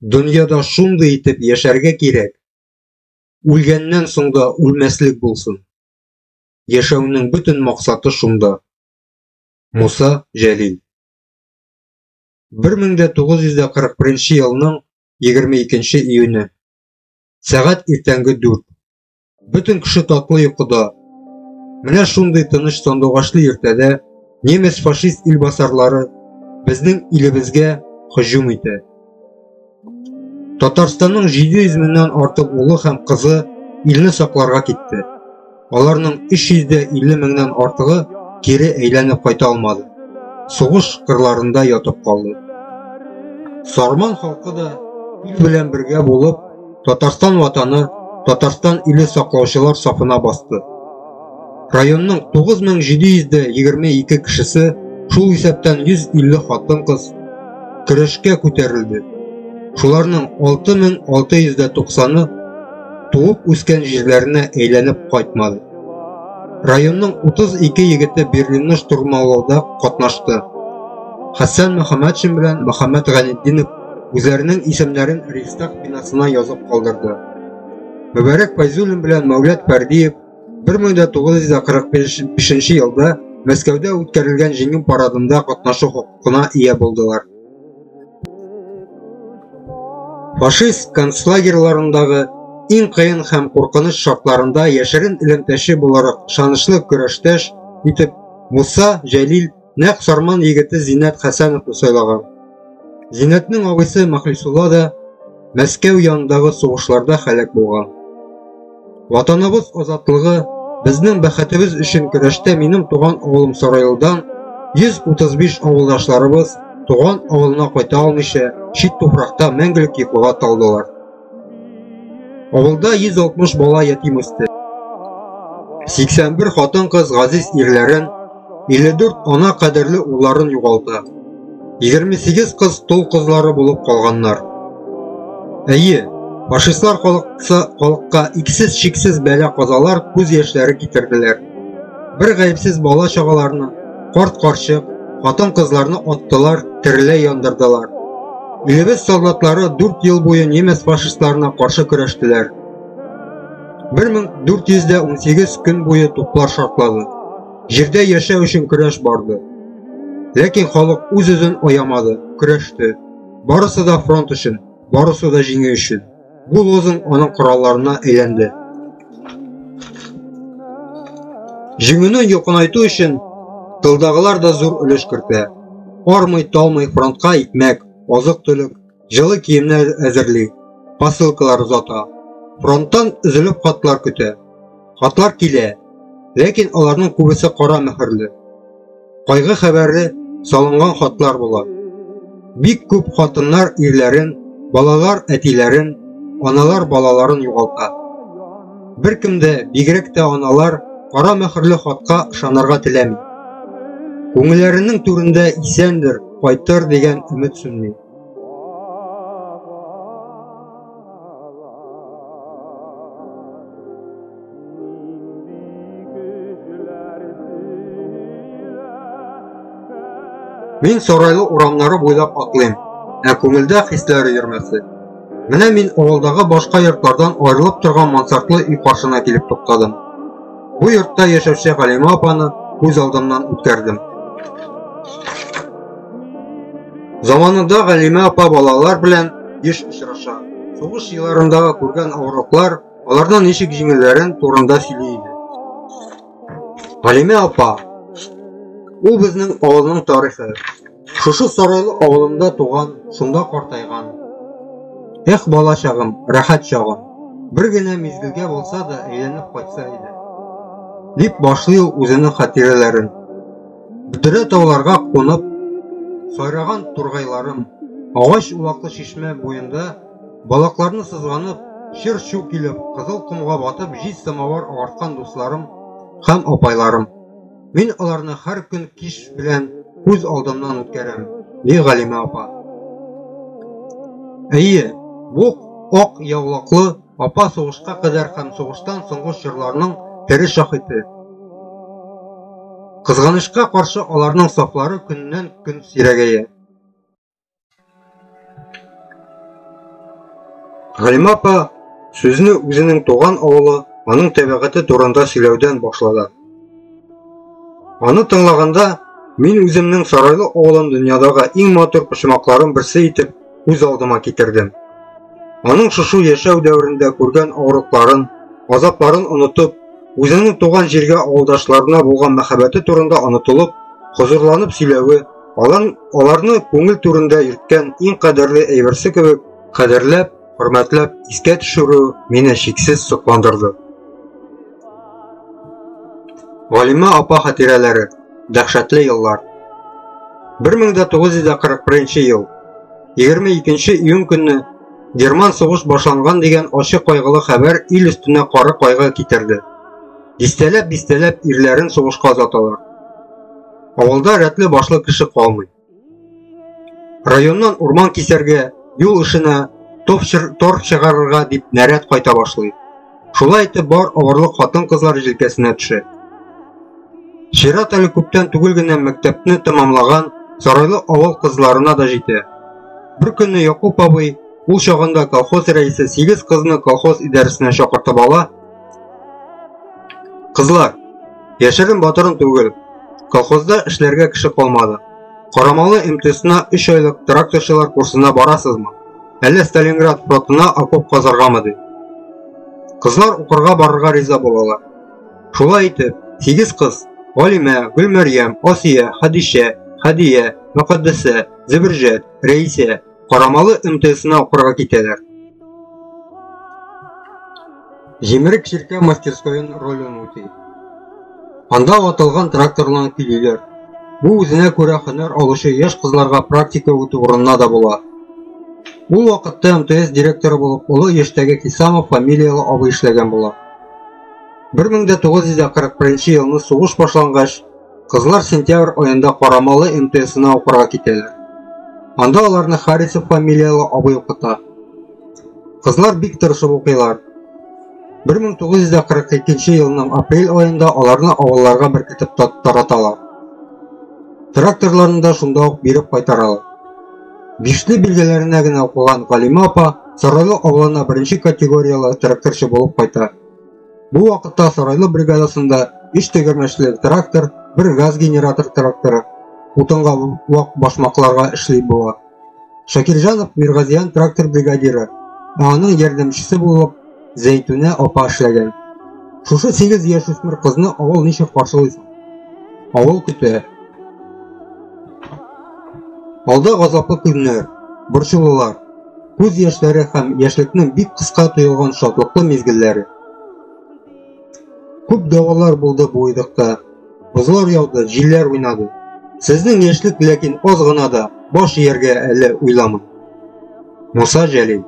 Дөньяда шундый итеп яшәргә кирәк, үлгәннән соң да үлмәслек булсын. Яшәүнең бөтен максаты шунда. Муса Җәлил 1941 елның 22 июне. Сәгать иртәнге 4. Бөтен кеше татлы йокыда. Менә шундый тыныч сандугачлы иртәдә немец фашист илбасарлары безнең илебезгә һөҗүм итә. Татарстанның 700 меңнән артык улы һәм кызы илне сакларга китте. Аларның 350 меңнән артыгы кире әйләнеп кайта алмады. Сугыш кырларында ятып калды. Сарман халкы да ил белән бергә булып, Татарстан ватаны, Татарстан иле саклаучылар сафына басты. Районның 9722 кешесе, шул исәптән 150 хатын-кыз көрәшкә күтәрелде. Шуларның 6690-ы туып үскән җирләренә әйләнеп кайтмады. Районның 32 егете Берлинны штурмаулауда катнашты. Хәсән Мөхәммәтшин белән Мөхәммәт Ганиетдинов үзләренең исемнәрен Рейхстаг бинасына язып калдырды. Мөбарәк Файзуллин белән Мәүләт Фәрдиев 1945 елда Мәскәүдә үткәрелгән җиңү парадында катнашу хокукына ия булдылар. Фашист концлагерларындагы иң кыен һәм куркыныч шартларында яшерен элемтәше буларак шанычлы көрәштәш итеп Муса Җәлил нәкъ Сарман егете Зиннәт Хәсәновны сайлаган. Зиннәтнең агысы Мәхлисулла да Мәскәү янындагы сугышларда һәлак булган. Ватаныбыз азатлыгы, безнең бәхетебез өчен көрәштә минем туган авылым Сарайлыдан 135 авылдашларыбыз туган авылына кайта алмыйча чит туфракта мәңгелек йоклыга талдылар. Авылда 160 бала ятим үсте. 81 хатын-кыз газиз ирләрен, 54 ана кадерле улларын югалта. 28 кыз тол кызлары булып калганнар. Әйе, фашистлар халыкка иксез-чиксез бәла казалар, күз яшьләре китерделәр. Бер гаепсез бала чагаларны, карт-карчык, хатын-кызларны аттылар, тереләй яндырдылар. Илебез солдатлары 4 ел буе немец фашистларына каршы көрәштеләр. 1418 көн буе туплар шартлады. Җирдә яшәү өчен көрәш барды. Ләкин халык үз-үзен аямады, көрәште. Барысы да фронт өчен, барысы да җиңү өчен. Бу лозунг аның коралларына әйләнде. Җиңүне якынайту өчен тылдагылар да зур өлеш кертә. Армый-талмый фронтка икмәк, азык-төлек, җылы киемнәр әзерли, посылкалар узата. Фронттан өзелеп хатлар көтә. Хатлар килә, ләкин аларның күбесе кара мөхерле. Кайгы хәбәре салынган хатлар була. Бик күп хатыннар ирләрен, балалар әтиләрен, аналар балаларын югалта. Беркемдә, бигрәк тә аналар, кара мөхерле хатка ышанырга теләми. Күңелләренең түрендә исәндер, кайтыр дигән өмет сүнми. Мин Сарайлы урамнары буйлап атлыйм, ә күңелдә хисләре йөрмәсе. Менә мин авылдагы башка йортлардан аерылып торган мансартлы үй каршына килеп туктадым. Бу йортта яшәүче Галима апаны күз алдымнан үткәрдем. Заманында Галима апа балалар белән еш очраша. Сугыш елларындагы күргән авырлыклар, алардан ничек җиңелләрен турында сөйли иде. Галима апа, ул безнең авылның тарихы. Шушы Сарайлы авылында туган, шунда картайган. Эх, бала чагым, рәхәт чагым. Бер генә мизгелгә булса да әйләнеп кайтса иде. Дип башлый ул үзенең хатирәләрен. Бөдрә тауларга кунып, сайраган тургайларым, агач улаклы чишмә буенда балакларны сызганып, чыр-чу килеп, кызыл кумга батып, җиз самавар агарткан дусларым һәм апайларым. Мин аларны һәр көн кич белән күз алдымнан үткәрәм, ди Галима апа. Әйе, бу ак яулаклы апа сугышка кадәр һәм сугыштан соңгы чорларның тере шаһиты. Кызганычка каршы аларның сафлары көннән-көн сирәгәя. Галима апа сүзне үзенең туган авылы, аның табигате турында сөйләүдән башлады. Аны тыңлаганда, мин үземнең Сарайлы авылын дөньядагы иң матур почмакларын берсе итеп үз алдыма китердем. Аның шушы яшәү дәврендә күргән авырлыкларын, азапларын онытып, үзенең туган җиргә авылдашларына булган мәхәббәте турында онытылып, хозурланып сөйләве, аларны күңел түрендә йөрткән иң кадерле әйберсе кебек, кадерләп, хөрмәтләп искә төшерү мине шиксез сокландырды. Галима апа хатирәләре, дәһшәтле еллар. 1941 ел, 22 июнь көнне Герман сугыш башланган дигән ачык кайгылы хәбәр ил өстенә кары кайгы китерде. Дистәләп ирләрен сугышка озаталар. Авылда рәтле башлы кеше калмый. Районнан урман кисәргә, юл эшенә, тор чыгарырга дип нәрәт кайта башлый. Шулай итеп бар авырлык хатын-кызлар җилкәсенә төшә. Чират әле күптән түгел генә мәктәпне тәмамлаган Сарайлы авыл кызларына да җитә. Бер көнне Якуб абый, ул чагында колхоз рәисе 8 кызны колхоз идарәсенә чакыртып ала. Кызлар, яшерен батырын түгел, колхозда эшләргә кеше калмады. Карамалы МТСна 3 айлык тракторчылар курсына барасызмы? Әллә Сталинград фронтына окоп казаргамы ди? Кызлар укырга барырга риза булалар. Шулай итеп, 8 кыз, Галимә, Гөлмәрьям, Асия, Хадишә, Хадия, Мөхәддәсә, Зөберҗәт, Рәисә Карамалы МТСна укырга китәләр. Җимерек ширкә мастерскойын ролен үти. Анда ватылган тракторларны килиләр. Бу үзенә күрә һөнәр алучы яшь кызларга практика үтү урынына да була. Ул вакытта МТС директоры булып улы яшьтәге Хисамов фамилиялы абый эшләгән була. 1941 елны сугыш башлангач, кызлар сентябрь аенда Карамалы МТСна укырга китәләр. Анда аларны Харисов фамилиялы абый укыта. Кызлар бик тырышып укыйлар. 1942 елның апрель аенда аларны авылларга беркетеп тараталар. Тракторларында шунда ук биреп кайтаралар. Бишле билгеләренә генә укыган Галима апа Сарайлы авылына беренче категориялы тракторчы булып кайта. Бу вакытта Сарайлы бригадасында 3 тегермәчле трактор, 1 газ генератор тракторы, утынга вак башмакларга эшли була. Шакирҗанов Миргазиян трактор бригадиры, аның ярдәмчесе булып Зәйтүнә апа эшләгән. Шушы 8 яшүсмер кызны авыл ничек каршылыйсың? Авыл көтә. Алда газаплы көннәр, борчылулар, күз яшьләре һәм яшьлекнең бик кыска тоелган шатлыклы мизгелләре. Күп давалар булды бу уйдыкта. Бозлар яуды, җилләр уйнады. Сезнең яшьлек ләкин аз гына да баш ияргә әле уйламый. Муса Җәлил.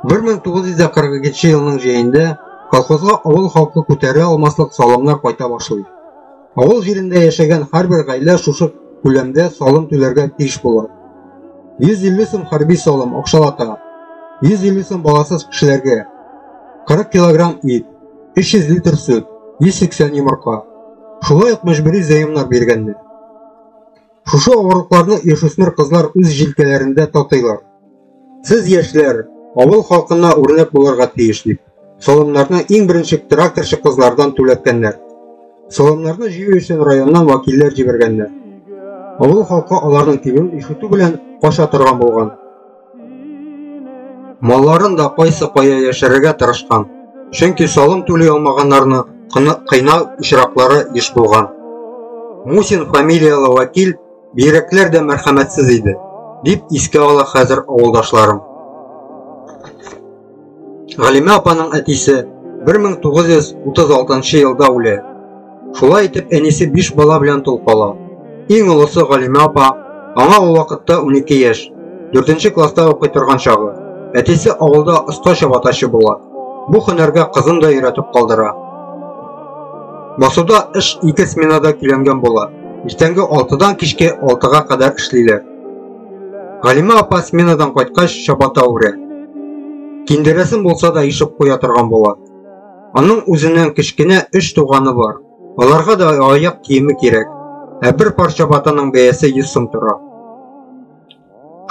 1942 елның җәендә колхозга авыл халкы күтәрә алмаслык салымнар кайта башлый. Авыл җирендә яшәгән һәрбер гаилә шушы күләмдә салым түләргә тиеш була. 150 сум хәрби салым акчалата, 150 сум баласыз кешеләргә, 40 килограмм ит, 300 литр сөт, 180 йомырка. Шулай ук мәҗбүри заемнар биргәннәр. Шушы авырлыкларны яшүсмер кызлар үз җилкәләрендә татыйлар. Сез яшьләр, авыл халкына үрнәк булырга тиеш дип, салымнарны иң беренче тракторчы кызлардан түләткәннәр. Салымнарны җыю өчен районнан вәкилләр җибәргәннәр. Авыл халкы аларның тибен ишетү белән каша торган булган. Малларын да кайсы кая яшәргә тырышкан. Чөнки салым түли алмаганнарны кыйнау ишраклары еш булган. Мусин фамилиялы вәкил бирәкләр дә мәрхәмәтсез иде, дип искә ала хәзер авылдашларым. Галимә апаның әтисе 1936 елда үлә. Шулай итеп әнисе 5 бала белән тулпала. Иң олысы Галимә апа, аңа ул вакытта 12 яшь, 4-нче класста укый торган чагы. Әтисе авылда оста чабатачы була. Бу һөнәргә кызын да өйрәтеп калдыра. Басуда эш 2 сменада киләнгән була. Иртәнге 6-дан кичке 6-га кадәр эшлиләр. Галимә апа сменадан кайткач чабата үрә. Киндерәсен булса да ишеп куя торган була. Аның үзенең кечкенә 3 туганы бар. Аларга да аяк киеме кирәк. Бер пар чабатаның бәясе 100 сум тора.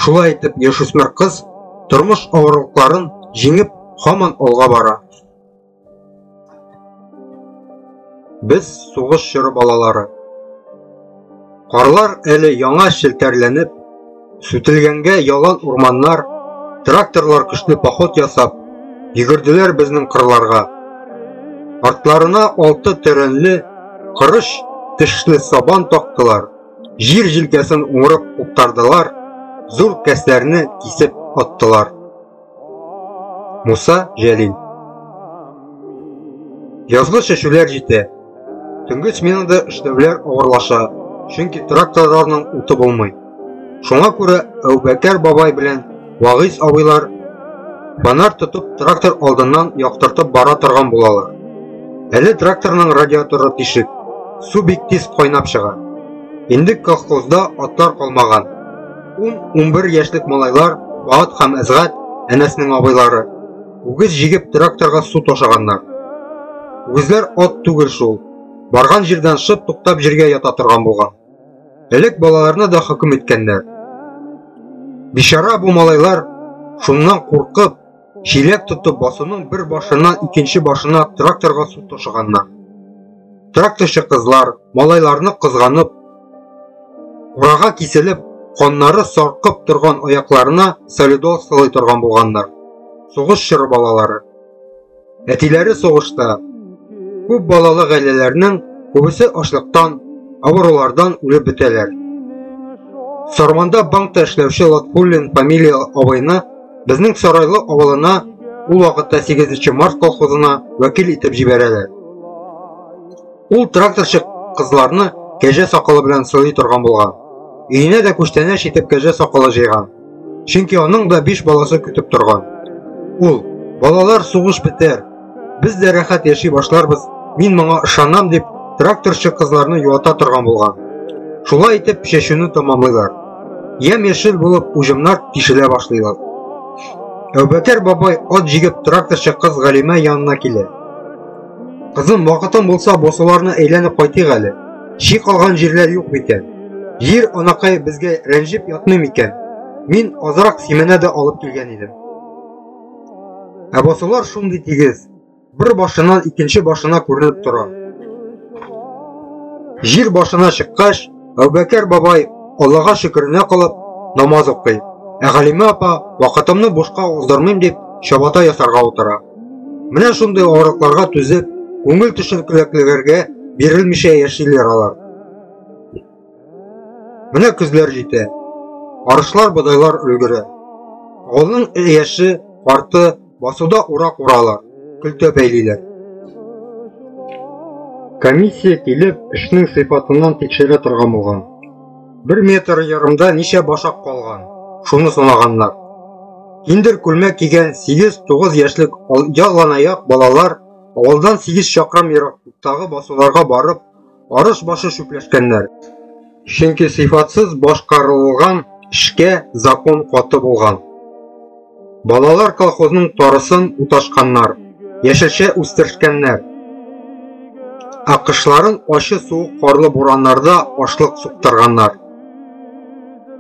Шулай итеп, яшүсмер кыз тормыш авырлыкларын җиңеп һаман алга бара. Без сугыш чоры балалары. Карлар әле яңа челтәрләнеп, сүтелгәнгә ялан урманнар, тракторлар көчле поход ясап, йөгерделәр безнең кырларга. Артларына 6 тәрәнле, кырыш тешле сабан тактылар. Җир җилкәсен уңрып уктардылар, зур кәсләрне кисеп аттылар. Муса Җәлил. Язгы чәчүләр җитә. Төнге сменада эшләүләр авырлаша, чөнки тракторларның уты булмый. Шуңа күрә Әбүбәкер бабай белән Вагыйз абыйлар банар тотып трактор алдыннан яктыртып бара торган булалар. Әле тракторның радиаторы тишек, су бик тиз кайнап чыга. Инде колхозда атлар калмаган. 10-11 яшьлек малайлар, Баат һәм Әзгат, әнәснең абыйлары, үгез җигеп тракторга су ташыганнар. Үгезләр ат түгел шул. Барган җирдән шып туктап җиргә ята торган булган. Элек балаларны да хөкем иткәннәр. Бишара бу малайлар шуннан куркып, чиләк тотып басуның бер башыннан икенче башына тракторга су ташыганнар. Тракторчы кызлар, малайларны кызганып, урага киселеп, каннары саркып торган аякларына солидол сылый торган булганнар. Сугыш чоры балалары. Әтиләре сугышта. Күп балалы гаиләләрнең күбесе ачлыктан, авырулардан үлеп бетәләр. Сарманда банкта эшләүче Латфуллин фамилиялы абыйны безнең Сарайлы авылына ул вакытта 8 март колхозына вәкил итеп җибәрәләр. Ул тракторчы кызларны кәҗә сакалы белән сылый торган булган. Өенә дә күчтәнәч итеп кәҗә сакалы җыйган. Чөнки аның да 5 баласы көтеп торган. Ул: "Балалар, сугыш бетәр. Без дә рәхәт яши башларбыз. Мин моңа ышанам" дип тракторчы кызларны юата торган булган. Шулай итеп чәчүне тамамлыйлар. Ям-яшел булып уҗымнар тишелә башлыйлар. Әбүбәкер бабай ат җигеп тракторчы кыз Галимә янына килә. "Кызым, вакытың булса, босуларны әйләнеп кайтыйк әле. Җи калган җирләр юк икән. Җир анакай безгә рәнҗеп ятмый микән? Мин азрак сименә дә алып килгән идем." Босулар шундый тигез, бер башыннан икенче башына күренеп тора. Җир башына чыккач, Әбүбәкер бабай Аллага шөкеренә кылып намаз укый. Галимә апа, вакытымны бушка уздырмыйм дип чабата ясарга утыра. Менә шундый авырлыкларга түзеп, күңел төшенкелекләргә бирелмичә яшиләр алар. Менә көзләр җитә. Арышлар, бодайлар өлгерә. Авылның яше, карты басуда урак уралар, көлтә бәйлиләр. Комиссия килеп, эшнең сыйфатыннан тикшерә торган булган. 1 метр ярымда ничә башак калган, шуны санаганнар. Киндер күлмәк кигән 8-9 яшьлек яланаяк балалар авылдан 8 чакрам ераклыктагы басуларга барып, арыш башы чүпләшкәннәр. Чөнки сыйфатсыз башкарылган эшкә закон каты булган. Балалар колхозның тарысын уташканнар, яшелчә үстерткәннәр. Акышларын ачы суык карлы бураннарда ашлык суктырганнар.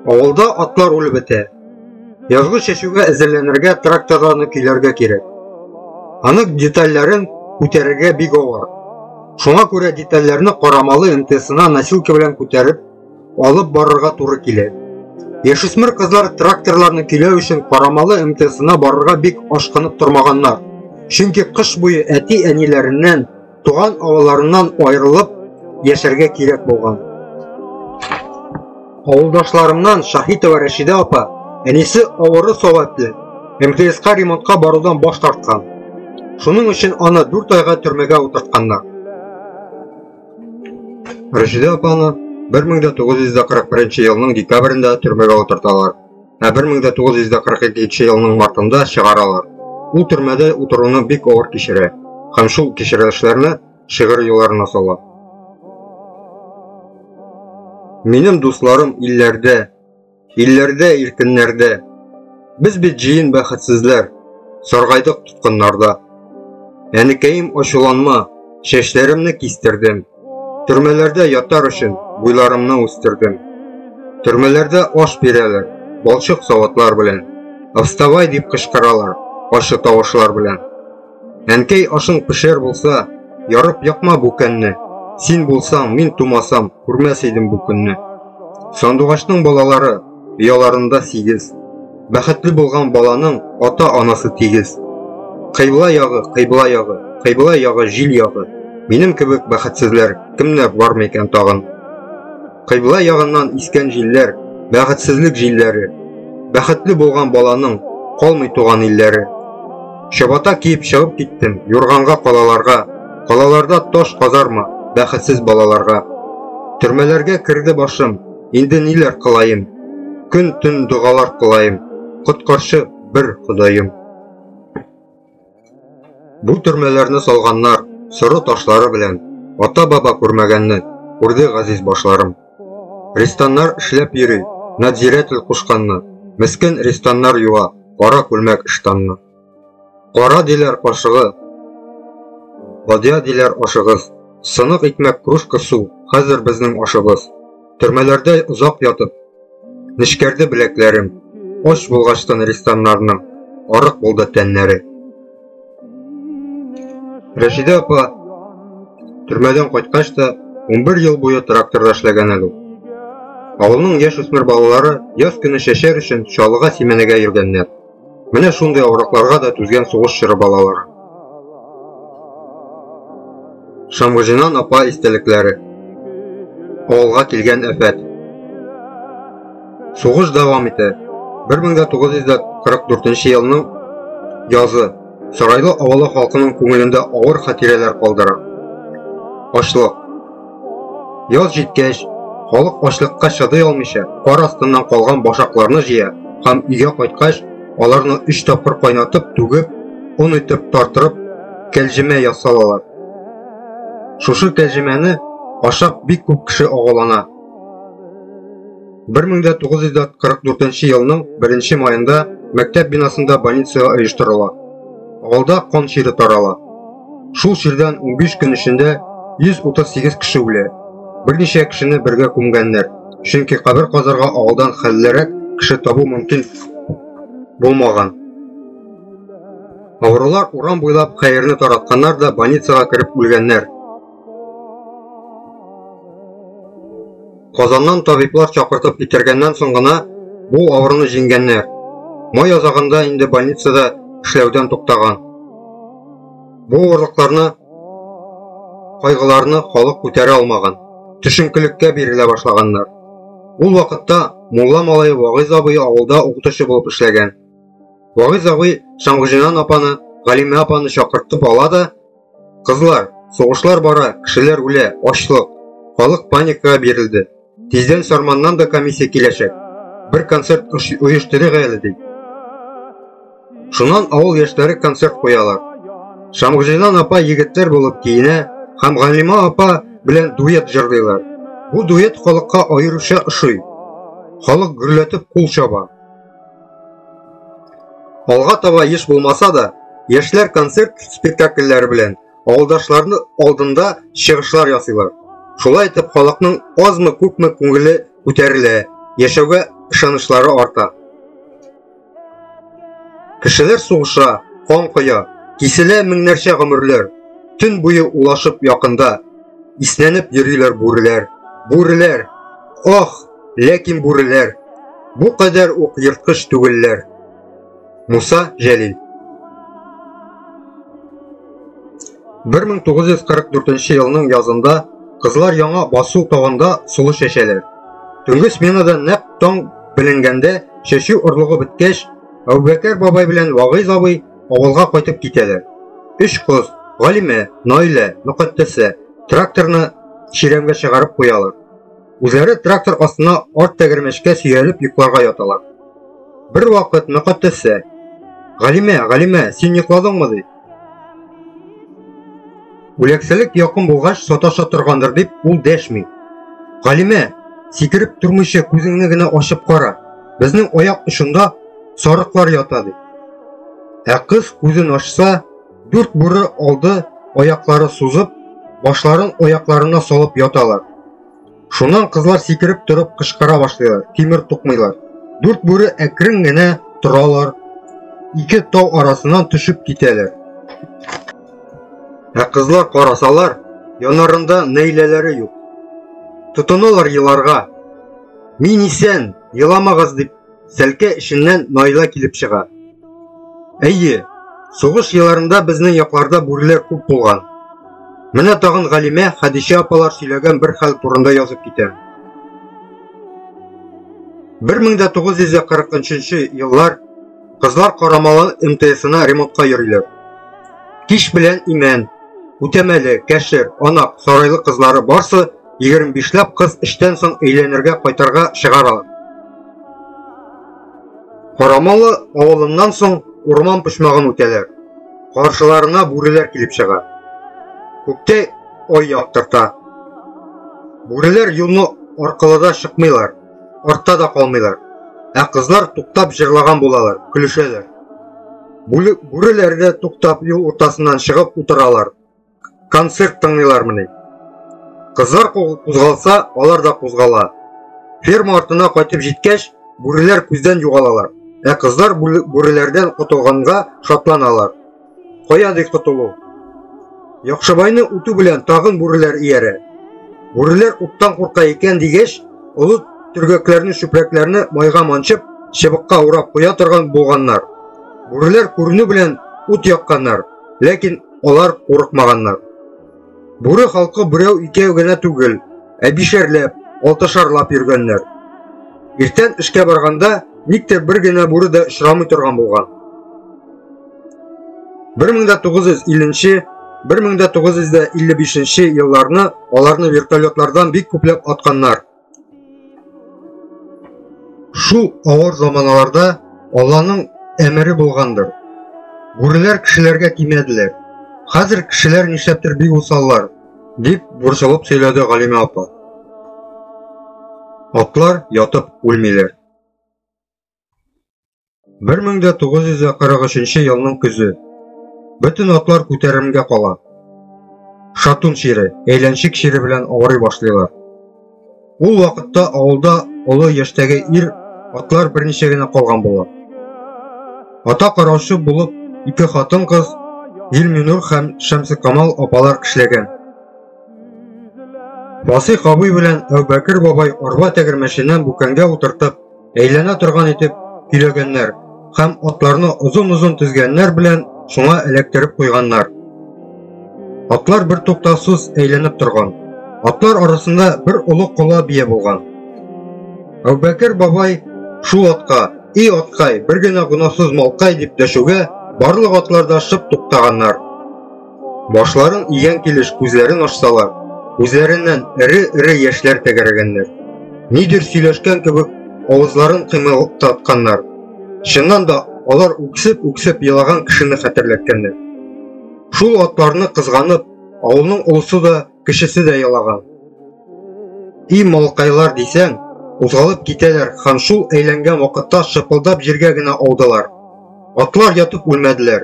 Авылда атлар үлеп бетә. Язгы чәчүгә әзерләнергә тракторларны көйләргә кирәк. Аның детальләрен күтәрергә бик авыр. Шуңа күрә детальләрне карамалы МТСына носилка белән күтәреп алып барырга туры килә. Яшүсмер кызлар тракторларны көйләү өчен карамалы МТСына барырга бик ашкынып тормаганнар. Чөнки кыш буе әти-әниләреннән, туган авылларыннан аерылып яшәргә кирәк булган. Авылдашларымнан Шаһитова Рәшидә апа, әнисе авыры саваплы, МТСка ремонтка барудан баш тарткан. Шуның өчен аны 4 айга төрмәгә утыртканнар. Рәшидә апаны 1941 елның декабрендә төрмәгә утырталар, 1942 елның мартында чыгаралар. Ул төрмәдә утыруны бик авыр кичерә, һәм шул кичерелешләрне шигырь юлларына сала. Минем дусларым илләрдә, иркеннәрдә. Без бит җыен бәхетсезләр, саргайдык тоткыннарда. Әнекәем ачуланма, чәчләремне кистердем. Төрмәләрдә ятар өчен буйларымны үстердем. Төрмәләрдә аш бирәләр, балчык савытлар белән. Вставай дип кычкыралар, ачы тавышлар белән. Әнкәй ашың пешер булса, ярып якма бу көнне. Син булсаң, мин тумасам, күрмәс идем бу көнне. Сандугачның балалары, ояларында 8. Бәхетле булган баланың ата-анасы 8. Кыйбла ягы, кыйбла ягы, кыйбла ягы, җил ягы. Минем кебек бәхетсезләр кемнәр бар микән тагын? Кыйбла ягыннан искән җилләр, бәхетсезлек җилләре. Бәхетле булган баланың калмый туган илләре. Чабата киеп чыгып киттем юрганга калаларга. Калаларда таш казарма, бәхетсез балаларга. Төрмәләргә керде башым, инде ниләр кылайым? Көн-төн дугалар кылайым, коткарчы бер Ходаем. Бу төрмәләрне салганнар соры ташлары белән, ата-баба күрмәгәнне күрде газиз башларым. Рестаннар эшләп йөри, надзиратель кушканны, мескен рестаннар юа, кара күлмәк ыштанны. Кара диләр кашыгы, бадья диләр ашыгыз, сынык икмәк кружка су, хәзер безнең ашыбыз. Төрмәләрдә озак ятып, нечкәрде беләкләрем, ач булгачтан рестаннарның, арык булды тәннәре. Рәшидә апа төрмәдән кайткач та 11 ел буе тракторда эшләгән әле. Авылның яшь-үсмер балалары яз көне шәшәр өчен чалыга симәнәгә йөргәннәр. Менә шундый авыракларга да түзгән сугыш чоры балалары. Шамгыжинан апа истәлекләре. Авылга килгән афәт. Сугыш дәвам итә. 1944 елның язы Сарайлы авылы халкының күңелендә авыр хатирәләр калдыра. Ачлык. Яз җиткәч, халык ачлыкка чыдый алмыйча, кар астыннан калган башакларны җыя һәм өйгә кайткач, аларны 3 тапкыр кайнатып, түгеп, он итеп тартырып, кәлҗемә ясалалар. Шушы кәлҗемәне ашап бик күп кеше агалана. 1944 елның 1 маенда мәктәп бинасында больницага оештырыла. Авылда кан чире тарала. Шул чирдән 15 көн эчендә 138 кеше үлә. Берничә кешене бергә күмгәннәр. Чөнки кабер казарга авылдан хәлләрәк кеше табу мөмкин булмаган. Авырулар урам буйлап хәерне таратканнар да больницага кереп үлгәннәр. Казаннан табиблар чакыртып китергәннән соң гына бу авырны җиңгәннәр. Май азагында инде больницада эшләүдән туктаган. Бу авырлыкларны, кайгыларны халык күтәрә алмаган. Төшенкелеккә бирелә башлаганнар. Ул вакытта мулла малае Вагыйз абый авылда укытучы булып эшләгән. Вагыйз абый Шамгыжинан апаны, Галимә апаны чакыртып ала да: "Кызлар, сугышлар бара, кешеләр үлә, ачлык. Халык паникага бирелде. Тиздән Сарманнан да комиссия киләчәк. Бер концерт оештырыйк әле" ди. Шуннан авыл яшьләре концерт куялар. Шамгыжинан апа егетләр булып киенә һәм Галимә апа белән дуэт җырлыйлар. Бу дуэт халыкка аеруча ошый. Халык гөрләтеп кул чаба. Алга таба еш булмаса да, яшьләр концерт спектакльләре белән авылдашларны алдында чыгышлар ясыйлар. Шулай итеп халыкның азмы-күпме күңеле күтәрелә, яшәүгә ышанычлары арта. Кешеләр сугыша, кан коя, киселә меңнәрчә гомерләр. Төн буе улашып якында, иснәнеп йөриләр бүреләр. Бүреләр, ах, ләкин бүреләр. Бу кадәр ук йырткыч түгелләр. Муса Җәлил. 1944 елның язында кызлар яңа басу тагында сулы чәчәләр. Төнге сменада нәкъ таң беленгәндә чәчү орлыгы беткәч, Әбүбәкер бабай белән Вагыйз абый авылга кайтып китәләр. 3 кыз, Галимә, Наилә, Мөхәттәсә, тракторны чирәмгә чыгарып куялар. Үзләре трактор астына арт тәгәрмәчкә сөялеп йокларга яталар. Бер вакыт Мөхәттәсә: "Галимә, Галимә, син йокладыңмы?" ди. Үләксәлек якын булгач саташа торгандыр дип ул дәшми. "Галимә, сикереп тормыйча күзеңне генә ачып кара. Безнең аяк очында сарыклар ята" ди. Кыз күзен ачса, 4 бүре алды, аяклары сузып, башларын аякларына салып яталар. Шуннан кызлар сикереп торып кычкыра башлыйлар, тимер тукмыйлар. Дүрт бүре әкрен генә торалар, ике тау арасынан төшеп китәләр. Ә кызлар карасалар, янарында нәйләләре юк. Тотыналар еларга. Мин исән, еламагыз дип, сәлкә эшеннән Найла килеп чыга. Әйе, сугыш елларында безнең якларда бүреләр күп булган. Менә тагын Галимә, Хәдичә апалар сөйләгән бер хәл турында язып китәм. 1940 еллар кызлар Карамалы МТС-на ремонтка йөриләр. Кич белән Имән, Үтәмәле, Кәшер, Анак, Сарайлы кызлары барсы 25ләп кыз эштән соң әйләнергә кайтарга чыгаралар. Карамалы авылыннан соң урман почмагын үтәләр. Каршыларына бүреләр килеп чыга. Күктә ай яктырта. Бүреләр юлны аркылыда чыкмыйлар, артта да калмыйлар. Ә кызлар туктап җырлаган булалар, көлешәләр. Бүреләр дә туктап юл уртасыннан чыгып утыралар. Концерт тыңлыйлармыни. Кызлар кузгалса, алар да кузгала. Ферма артына кайтып җиткәч, бүреләр күздән югалалар. Ә кызлар бүреләрдән котылганга шатланалар. Кая ди котылу? Яхшыбайны үтү белән тагын бүреләр иярә. Бүреләр уттан курка икән дигәч, олы төргәкләрне, чүпрәкләрне майга манчып, чыбыкка урап куя торган булганнар. Бүреләр күренү белән ут якканнар, ләкин алар курыкмаганнар. Бүре халкы берәү икәү генә түгел, ә бишәрләп, алтышарлап йөргәннәр. Иртән эшкә барганда никтер бер генә бүре дә очрамый торган булган. 1950-1955 елларны аларны вертолетлардан бик күпләп атканнар. Шул авыр заманаларда Алланың әмере булгандыр. Бүреләр кешеләргә тимәделәр. Хәзер кешеләр нишләптер бик усаллар, дип борчылып сөйләде Галимә апа. Атлар ятып үлмиләр. 1943 елның көзе. Бөтен атлар күтәремгә кала. Шатун шире, әйләнчек шире белән авырый башлыйлар. Ул вакытта авылда олы яшьтәге ир атлар берничә генә калган була. Ата караучы булып ике хатын кыз Илминур һәм Шәмсекамал апалар эшләгән. Васыйх абый белән Әбүбәкер бабай арба тәгәрмәченнән бүкәнгә утыртып, әйләнә торган итеп көйләгәннәр һәм атларны озын-озын тезгәннәр белән шуңа эләктереп куйганнар. Атлар бер туктаусыз әйләнеп торган. Атлар арасында бер олы кола бия булган. Әбүбәкер бабай шул атка, "И аткай, бер генә гынасыз малкай" дип дәшүгә, барлык атлар да шып туктаганнар. Башларын игән килеш күзләрен ачсалар, күзләреннән ире-ире яшьләр тәгәрәгәннәр. Нидер сөйләшкән кебек авызларын кыймылдатканнар. Чыннан да алар үксеп елаган кешене хәтерләткәннәр. Шул атларны кызганып, авылның улысы да, кешесе дә елаган. "И малкайлар" дисәң, узгалып китәләр һәм шул әйләнгән вакытта шыпылдап җиргә генә аудылар. Атлар ятып үлмәделәр,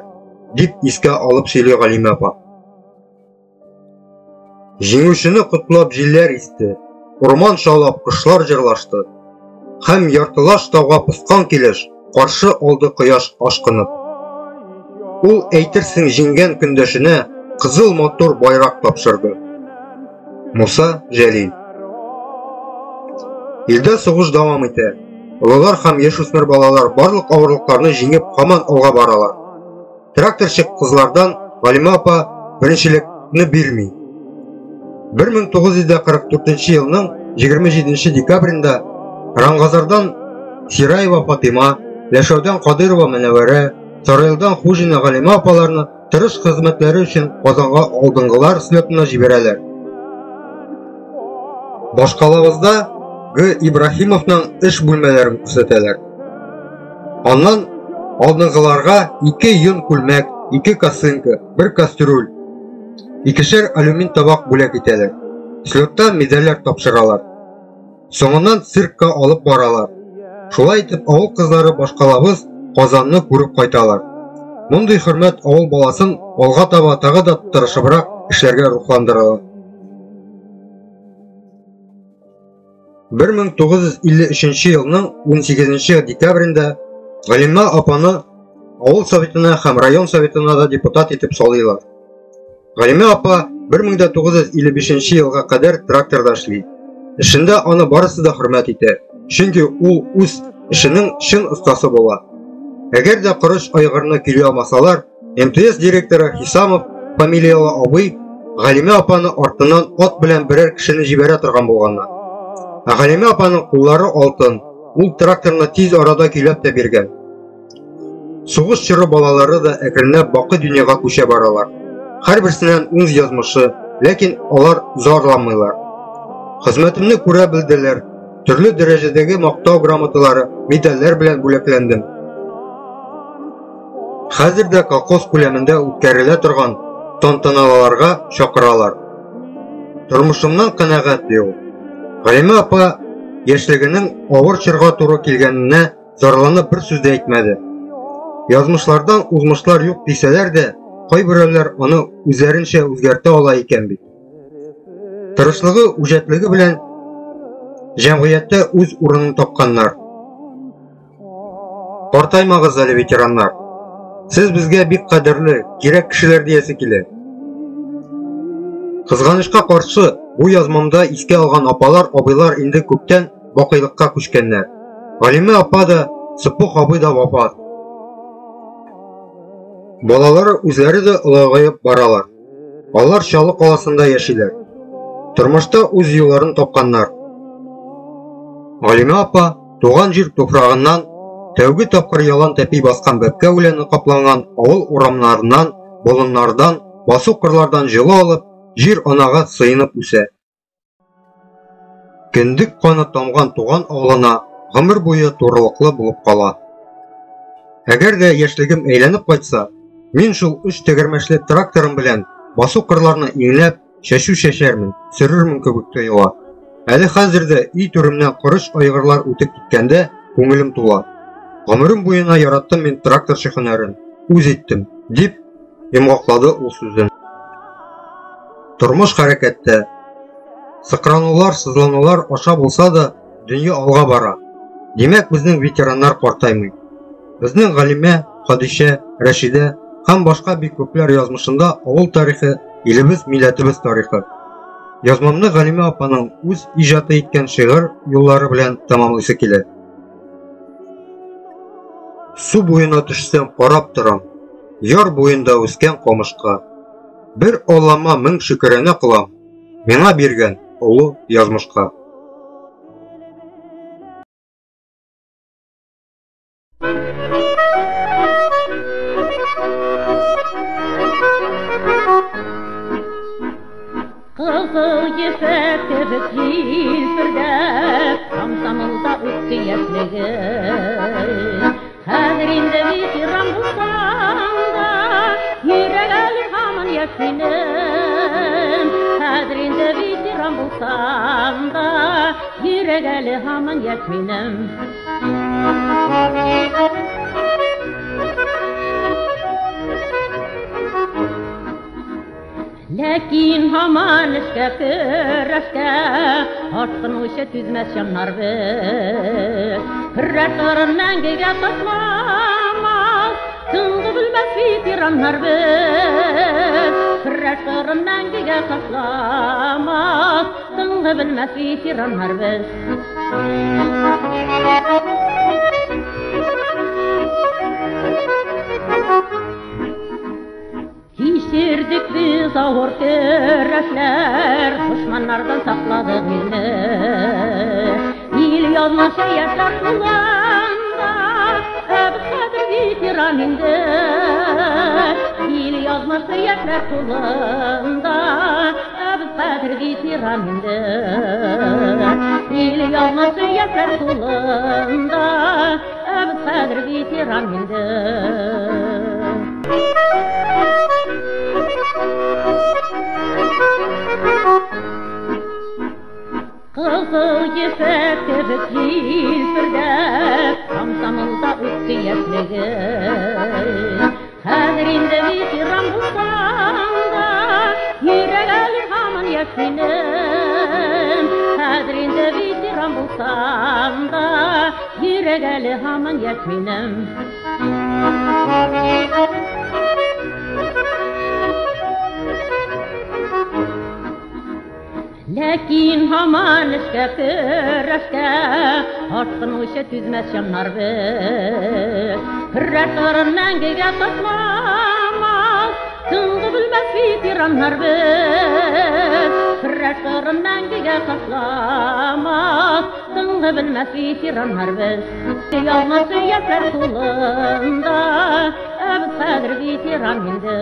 дип искә алып сөйли Галимә апа. Җиңүчене котлап җилләр исте, урман шаулап кошлар җырлашты. Һәм яртылаш тауга пыскан килеш, каршы алды кояш ашкынып. Ул әйтерсең җиңгән көндәшенә кызыл матур байрак тапшырды. Муса Җәлил. Илдә сугыш дәвам итә. Олылар һәм яшүсмер балалар барлык авырлыкларны җиңеп һаман алга баралар. Тракторчык кызлардан Галимә апа беренчелекне бирми. 1944 елның 27 декабрендә Рангазардан Сираева Фатыма, Ләшәүдән Кадырова Мәнәвәрә, Сарайлдан Хужина Галимә апаларны тырыш хезмәтләре өчен Казанга алдынгылар слетына җибәрәләр. Башкалабызда Г. Ибраһимовның эш бүлмәләрен күрсәтәләр. Аннан алдынгыларга 2 йон күлмәк, 2 косынка, 1 кастрюль, 2шәр алюмин табак бүләк итәләр. Слетта медальләр тапшыралар. Соңыннан циркка алып баралар. Шулай итеп авыл кызлары Башкалабыз Казанны күреп кайталар. Мондый хөрмәт авыл баласын алга таба тагы да тырышыбрак эшләргә рухландыра. 1953 елның 18 декабрендә Галима апаны авыл советына һәм район советына да депутат итеп салыйлар. Галима апа 1955 елга кадәр тракторда эшли. Эшендә аны барысы да хөрмәт итә, чөнки ул үз эшенең чын остасы була. Әгәр дә корыш айгырны килә алмасалар, МТС директоры Хисамов фамилиялы абый Галима апаны артыннан ат белән берәр кешене җибәрә торган булганнар. Галима апаның куллары алтын, ул тракторны тиз арада көйләп тә биргән. Сугыш чоры балалары да әкренләп бакый дөньяга күчә баралар. Һәрберсенең үз язмышы, ләкин алар зарланмыйлар. Хезмәтемне күрә белделәр, төрле дәрәҗәдәге мактау грамоталары, медальләр белән бүләкләндем. Хәзер дә колхоз күләмендә үткәрелә торган тантаналарга чакыралар. Тормышымнан канәгать ул. Галима апа яшьлегенең авыр чорга туры килгәненә зарланып бер сүз дә әйтмәде. Язмышлардан узмышлар юк дисәләр дә, кайберәүләр аны үзләренчә үзгәртә ала икән бит. Тырышлыгы, үҗәтлеге белән җәмгыятьтә үз урынын тапканнар. Картаймагыз әле, ветераннар. Сез безгә бик кадерле, кирәк кешеләр диясе килә. Кызганычка каршы, бу язмамда искә алган апалар, абыйлар инде күптән бакыйлыкка күчкәннәр. Галима апа да, Сыппук абый да вафат. Балалары үзләре дә олыгаеп баралар. Алар Чаллы каласында яшиләр. Тормышта үз юлларын тапканнар. Галима апа туган җир туфрагыннан тәүге тапкыр ялан тәпи баскан бәбкә үләне капланган авыл урамнарыннан, болыннардан, басу кырлардан җылы алып, җир анага сыйынып үсә. Кендек каны тамган туган авылына гомер буе турылыклы булып кала. Әгәр дә яшьлегем әйләнеп кайтса, мин шул 3 тәгәрмәчле тракторым белән басу кырларны иңләп, чәчү чәчәрмен, сөрермен кебек тоела. Әле хәзер дә үй түремнән корыш айгырлар үтеп киткәндә күңелем тула. Гомерем буена яраттым мин тракторчы һөнәрен, үз иттем, дип йомгаклады ул сүзен. Тормыш хәрәкәттә, сыкранулар, сызланулар аша булса да, дөнья алга бара. Димәк, безнең ветераннар картаймый. Безнең Галимә, Хадишә, Рәшидә һәм башка бик күпләр язмышында авыл тарихы, илебез, милләтебез тарихы. Язмамны Галима апаның үз иҗаты иткән шигырь юллары белән тәмамлыйсы килә. Су буена төшсәм карап торам, яр буенда үскән камышка. Бер Аллама мең шөкранә кылам, миңа биргән олы язмышка. Кызыл ефәк кебек җилпердәп, комсомолда үтте яшьлеге. Хәзер инде ветеран булсам да, йөрәк әле һаман яшь минем. Хәзер инде ветеран булсам да, йөрәк әле һаман яшь минем. Ләкин һаман эшкә көрәшкә, артынучы түзмәс җаннар без. Көрәш ырын мәңгегә ташламас, тынғы белмәс ветераннар без. Көрәш ырын мәңгегә ташламас, тынғы белмәс ветераннар без. Кичердек biz авыр көрәшләр, дошманнардан сакладык илне. Ил язмышы яшьләр кулында, без хәзер ветеран инде. Ил язмышы яшьләр кулында, biz хәзер ветеран инде. Ил язмышы яшьләр кулында, biz хәзер ветеран инде. Кызыл ефәк кебек җилпердәп, комсомолда үтте яшьлеге. Хәзер инде ветеран булсам да, йөрәк әле һаман яшь минем. Хәзер инде ветеран ветеран булсам да, йөрәк әле һаман яшь минем. Ләкин һаман эшкә көрәшкә, артынучы түзмәс җаннар без. Көрәштерен мәңгегә ташламас, тыңгы белмәс ветераннар без. Көрәштерен мәңгегә ташламас, тыңгы белмәс ветераннар без. Ялгыз сөякләр тулында, без хәзер ветеран инде.